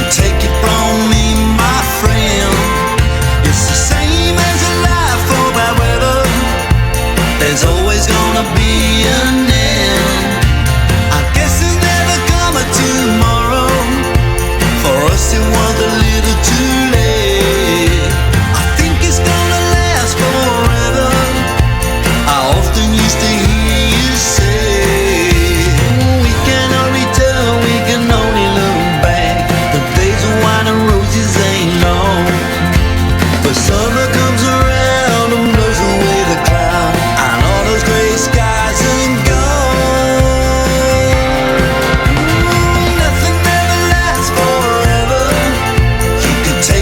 Take it from me, my friend. It's the same as a life for bad weather. There's always gonna be an end. I guess there's never come a tomorrow. For us it was a little too late. I think it's gonna last forever. I often used to hear you say, we can only tell, we can only look back. The days of wine and roses ain't long, but summer comes around and blows away the cloud, and all those gray skies are gone. Nothing ever lasts forever. You can take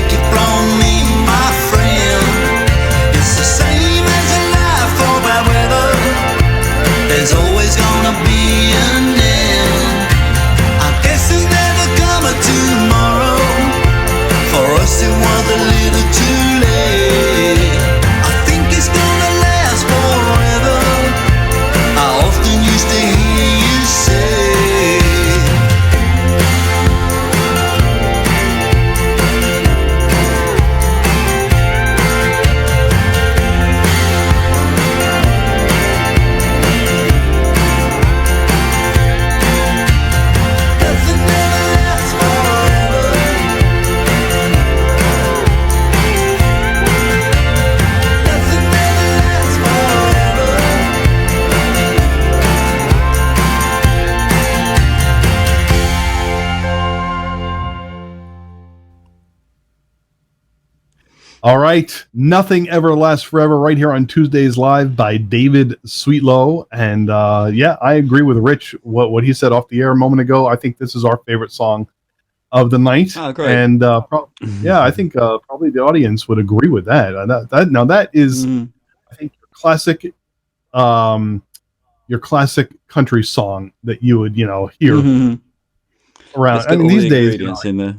All right. Nothing Ever Lasts Forever right here on Tuesdays Live by David SweetLow. And yeah, I agree with Rich, what he said off the air a moment ago. I think this is our favorite song of the night. Oh, great. And yeah, I think probably the audience would agree with that. That is, I think, your classic country song that you would, hear around. I mean, these days, in there.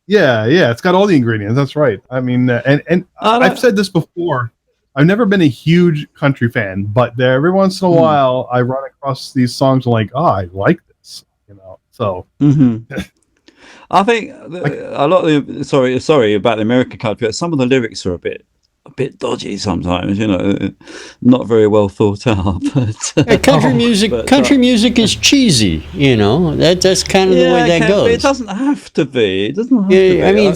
Yeah, it's got all the ingredients. That's right. I mean, and I've said this before. I've never been a huge country fan, but there every once in a while I run across these songs and like, I like this, So I think a lot of the sorry about the American country. Some of the lyrics are a bit dodgy sometimes, not very well thought out. But country music is cheesy, That's kind of the way that goes. It doesn't have to be. It doesn't have to be. I mean,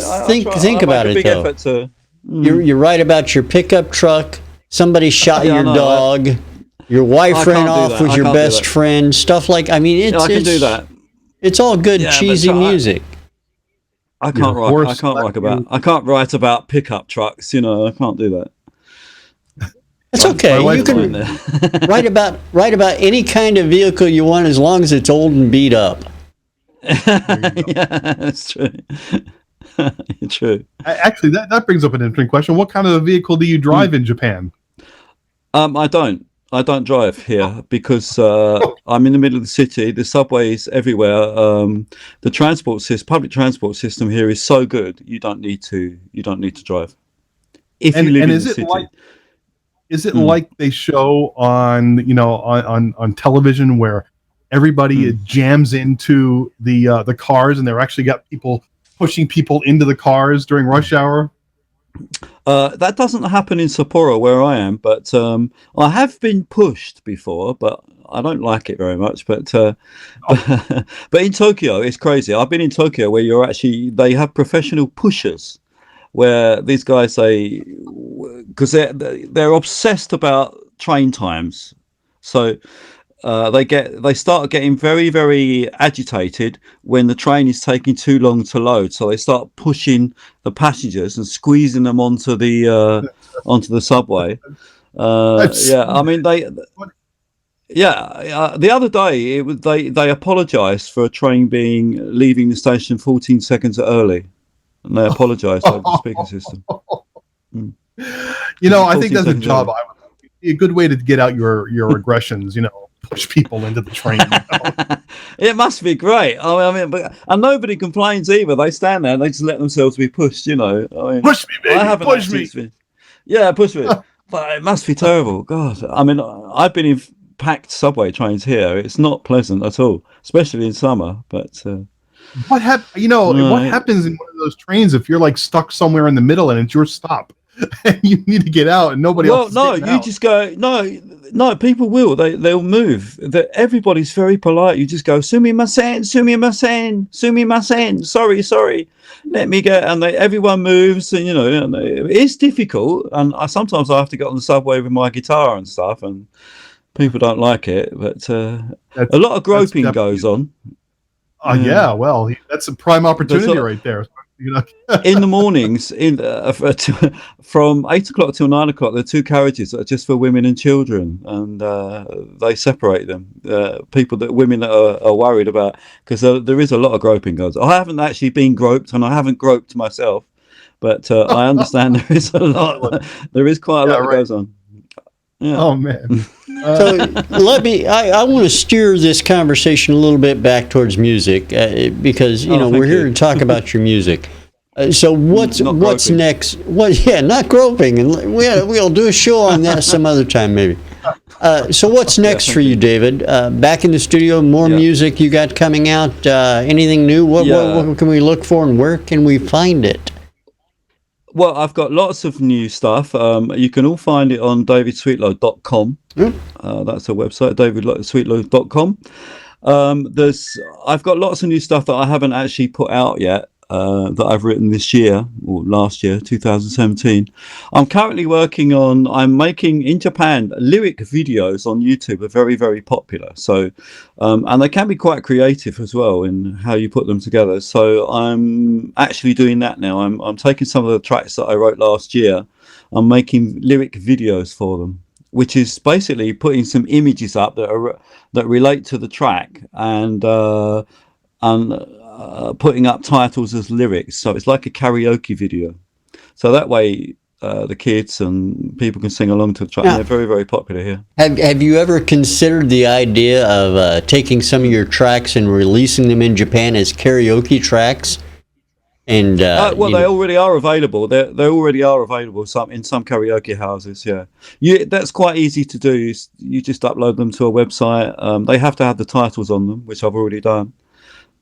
think about it though. You're right about your pickup truck. Somebody shot your dog. Your wife ran off with your best friend. Stuff like. I mean, I can do that. It's all good cheesy music. I can't write about pickup trucks. I can't do that. It's okay. You can write about any kind of vehicle you want as long as it's old and beat up. Yeah, that's true. True. Actually, that brings up an interesting question. What kind of a vehicle do you drive in Japan? I don't drive here because I'm in the middle of the city. The subways everywhere. The public transport system here is so good. You don't need to drive. If you live in the city. Is it like they show on on television where everybody jams into the cars and they're actually got people pushing people into the cars during rush hour? That doesn't happen in Sapporo where I am, but I have been pushed before, but I don't like it very much. But but in Tokyo, it's crazy. I've been in Tokyo where they have professional pushers, where these guys say, because they're obsessed about train times, so they start getting very, very agitated when the train is taking too long to load. So they start pushing the passengers and squeezing them onto the subway. I mean the other day they apologized for a train leaving the station 14 seconds early, and they apologized over the speaker system. I think that's a job. A good way to get out your aggressions. Push people into the train. It must be great. And nobody complains either. They stand there and they just let themselves be pushed. Push me, baby. Push me. Yeah, push me. But it must be terrible. God. I mean, I've been in packed subway trains here. It's not pleasant at all, especially in summer. But what happens in one of those trains if you're like stuck somewhere in the middle and it's your stop? And you need to get out and nobody else. Just go. No, people will. They'll move. Everybody's very polite. You just go, sumimasen, sumimasen, sumimasen. Sorry. Let me get. And everyone moves. And it's difficult. And sometimes I have to get on the subway with my guitar and stuff. And people don't like it. But a lot of groping goes on. Yeah. Well, that's a prime opportunity right there. In the mornings, from 8 o'clock till 9 o'clock, there are two carriages that are just for women and children, and they separate them. Women that are worried about, because there is a lot of groping goes. I haven't actually been groped, and I haven't groped myself, but I understand there is a lot. There is quite a lot that goes on. Yeah. Oh man. So I want to steer this conversation a little bit back towards music because we're here to talk about your music. So what's next? Not groping, and we'll do a show on that some other time maybe. So what's next for you, David? Back in the studio, more music you got coming out? Anything new? What can we look for, and where can we find it? Well, I've got lots of new stuff. You can all find it on davidsweetlow.com. That's a website, davidsweetlow.com. I've got lots of new stuff that I haven't actually put out yet. that I've written this year or last year, 2017. I'm currently working on. I'm making in Japan lyric videos on YouTube are very, very popular. So, and they can be quite creative as well in how you put them together. So I'm actually doing that now. I'm taking some of the tracks that I wrote last year. I'm making lyric videos for them, which is basically putting some images up that relate to the track and putting up titles as lyrics. So it's like a karaoke video. So that way the kids and people can sing along to the track. Yeah. And they're very, very popular here. Have you ever considered the idea of taking some of your tracks and releasing them in Japan as karaoke tracks? And well, they already are available. They already are available in some karaoke houses. Yeah, that's quite easy to do. You just upload them to a website. They have to have the titles on them, which I've already done.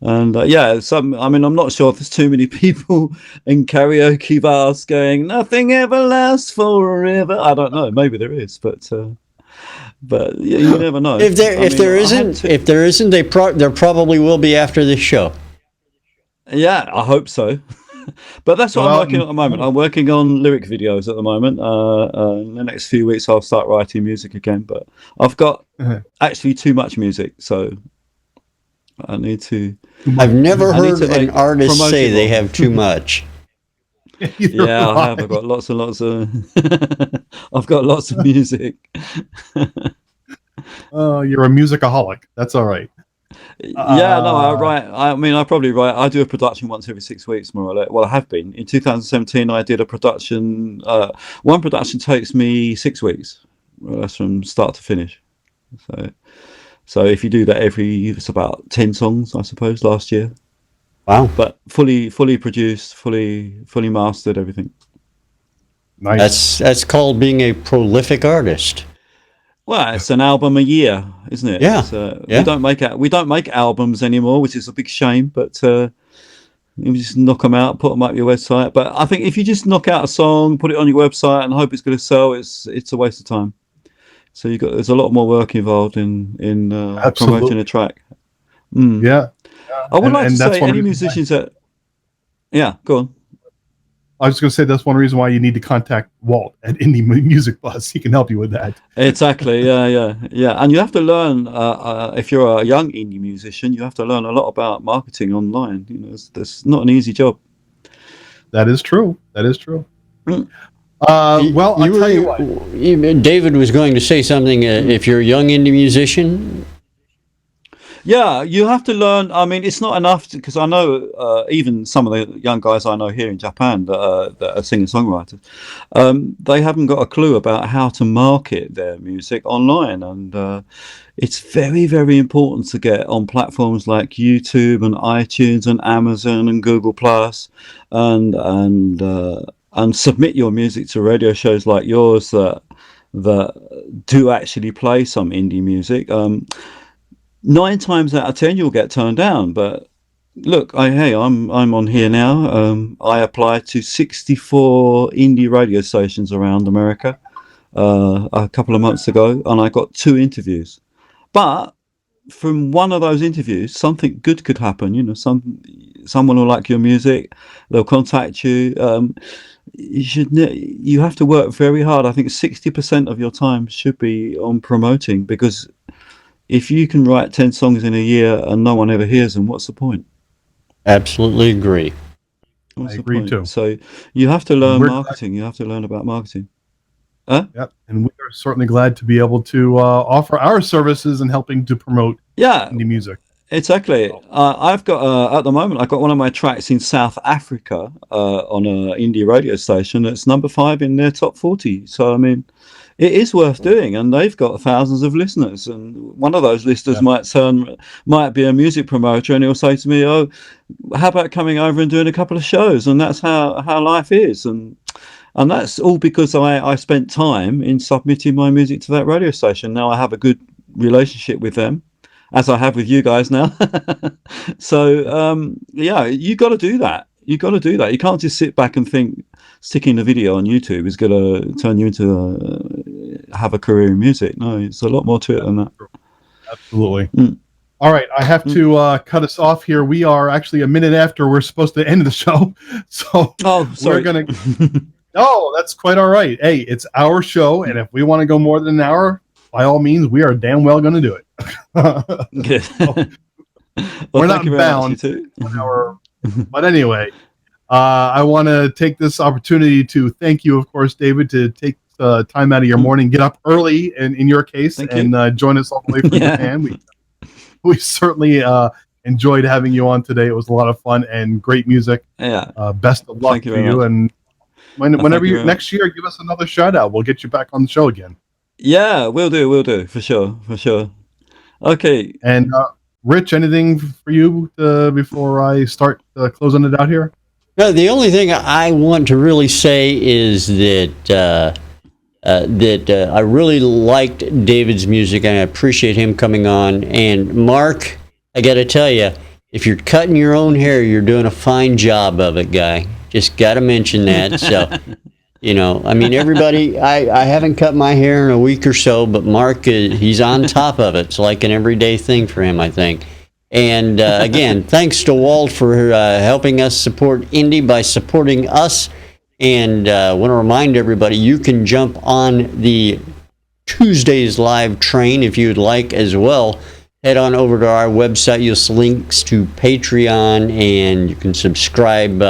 And yeah, I mean, I'm not sure if there's too many people in karaoke bars going "Nothing ever lasts forever." I don't know. Maybe there is, but yeah, you never know. if there isn't, there probably will be after this show. Yeah, I hope so. But that's what I'm working on at the moment. I'm working on lyric videos at the moment. In the next few weeks, I'll start writing music again. But I've got actually too much music, so I need to. I've never heard an artist say they have too much. Yeah, I have. I've got lots and lots of. I've got lots of music. You're a musicaholic. That's all right. Yeah, no, I write. I mean, I probably write. I do a production once every 6 weeks, more or less. Well, I have been. In 2017, I did a production. One production takes me 6 weeks. Well, that's from start to finish. So if you do that it's about 10 songs, I suppose, last year. Wow! But fully produced, fully mastered, everything. Nice. That's called being a prolific artist. Well, it's an album a year, isn't it? Yeah. We don't make albums anymore, which is a big shame. But you just knock them out, put them up your website. But I think if you just knock out a song, put it on your website, and hope it's going to sell, it's a waste of time. So there's a lot more work involved in promoting a track. Yeah. I would like to say any musicians that. Yeah, go on. I was going to say that's one reason why you need to contact Walt at Indie Music Bus. He can help you with that. Exactly. Yeah. And you have to learn. If you're a young indie musician, you have to learn a lot about marketing online. You know, it's not an easy job. That is true. Mm. Well, I'll tell you what. David was going to say something. If you're a young indie musician. Yeah, you have to learn. I mean, it's not enough because I know even some of the young guys I know here in Japan that are singer-songwriters, they haven't got a clue about how to market their music online, and it's very, very important to get on platforms like YouTube and iTunes and Amazon and Google Plus, and submit your music to radio shows like yours that do actually play some indie music. 9 times out of 10 you'll get turned down, but look, I'm on here now. I applied to 64 indie radio stations around America a couple of months ago, and I got 2 interviews. But from one of those interviews, something good could happen. You know, someone will like your music, they'll contact you. You have to work very hard. I think 60% of your time should be on promoting, because if you can write 10 songs in a year and no one ever hears them, what's the point? Absolutely agree. I agree too. So you have to learn marketing. You have to learn about marketing. Yep, and we are certainly glad to be able to offer our services in helping to promote indie music. Exactly. I've got at the moment I've got one of my tracks in South Africa on an indie radio station that's number 5 in their top 40. So I mean, it is worth doing, and they've got thousands of listeners. And one of those listeners might be a music promoter, and he'll say to me, "Oh, how about coming over and doing a couple of shows?" And that's how life is, and that's all because I spent time in submitting my music to that radio station. Now I have a good relationship with them, as I have with you guys now. So yeah, you got to do that. You can't just sit back and think sticking a video on YouTube is going to turn you into have a career in music. No, it's a lot more to it than that. Absolutely. All right, I have to cut us off here. We are actually a minute after we're supposed to end the show, so Oh, sorry. we're gonna. No, that's quite all right. Hey, it's our show, and if we want to go more than an hour, by all means, we are damn well going to do it. Good. So, Well, we're thank not you very bound much, you too. an hour. But anyway, I want to take this opportunity to thank you, of course, David, to take time out of your morning, get up early, in your case, Thank and join us all the way from Yeah. Japan. We certainly enjoyed having you on today. It was a lot of fun and great music. Yeah. Best of luck Thank you to very you. much. And Thank whenever you you very next year, give us another shout out. We'll get you back on the show again. Yeah, we'll do, for sure. Okay. And Rich, anything for you before I start closing it out here? No, the only thing I want to really say is that I really liked David's music, and I appreciate him coming on. And Mark, I got to tell you, if you're cutting your own hair, you're doing a fine job of it, guy. Just got to mention that. So, I mean, everybody, I haven't cut my hair in a week or so, but Mark, he's on top of it. It's like an everyday thing for him, I think. And again, thanks to Walt for helping us support indie by supporting us. And I want to remind everybody, you can jump on the Tuesdays live train if you'd like as well. Head on over to our website. You'll see links to Patreon, and you can subscribe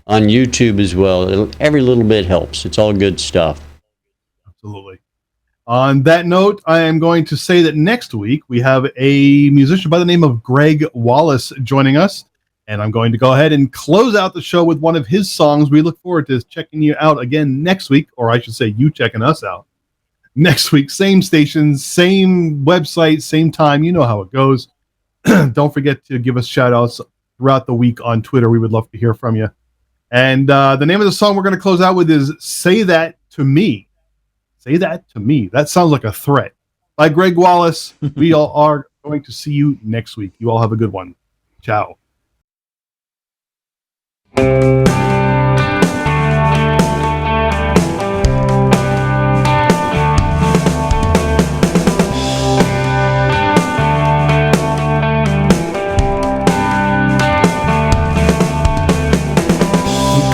on YouTube as well. Every little bit helps. It's all good stuff. Absolutely. On that note, I am going to say that next week we have a musician by the name of Greg Wallace joining us. And I'm going to go ahead and close out the show with one of his songs. We look forward to checking you out again next week, or I should say you checking us out next week. Same station, same website, same time. You know how it goes. Don't forget to give us shout outs throughout the week on Twitter. We would love to hear from you. And the name of the song we're going to close out with is Say That to Me. Say That to Me. That sounds like a threat. By Greg Wallace. We all are going to see you next week. You all have a good one. Ciao.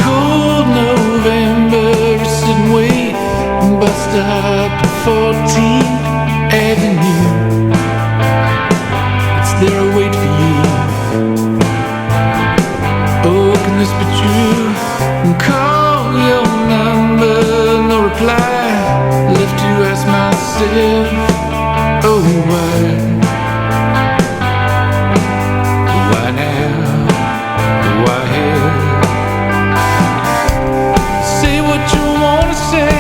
Cold November, sit and wait, bus stop at 14th Avenue. It's there, I wait for you. Oh, can this be true? Call your number, no reply. Left to ask myself, oh why? Why now? Why here? Say what you wanna say.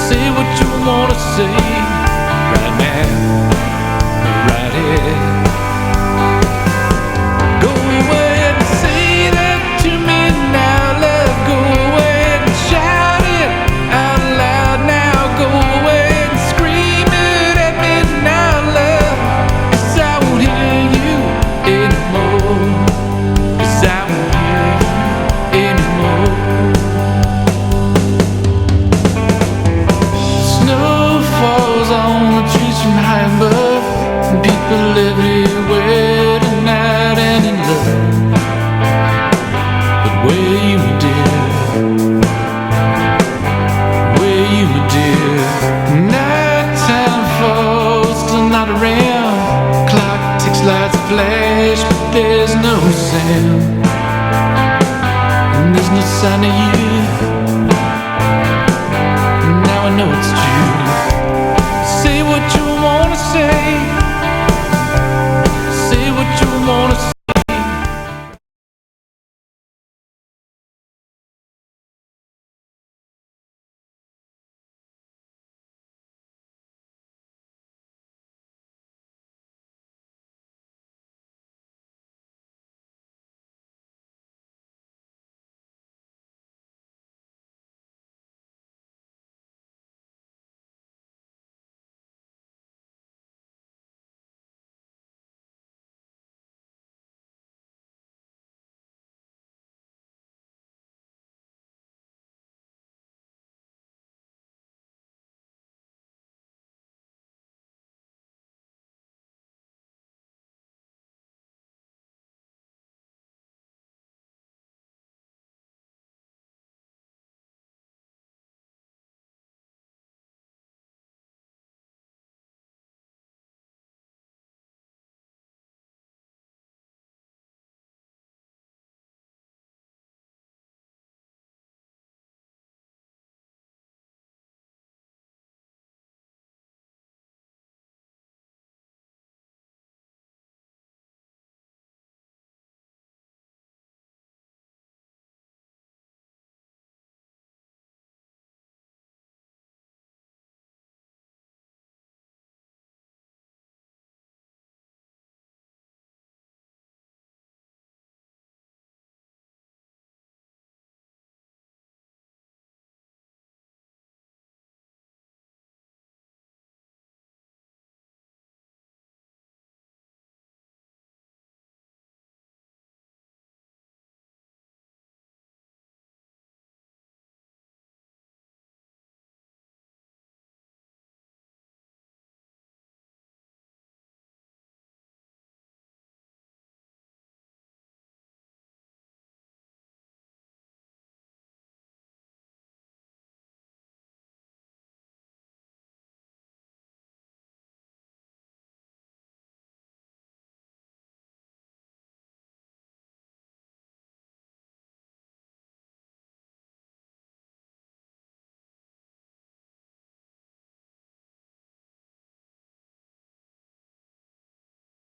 Say what you wanna say. Right now, right here. Go away and say that to me now, love. Go away and shout it out loud now. Go away and scream it at me now, love. 'Cause I won't hear you anymore. 'Cause I won't hear you anymore. Snow falls on the trees from high above, and people everywhere tonight and in love. But where are you, my dear? Where are you, my dear? Nighttime falls, still not around. Clock ticks, lights flash, but there's no sound. And there's no sign of you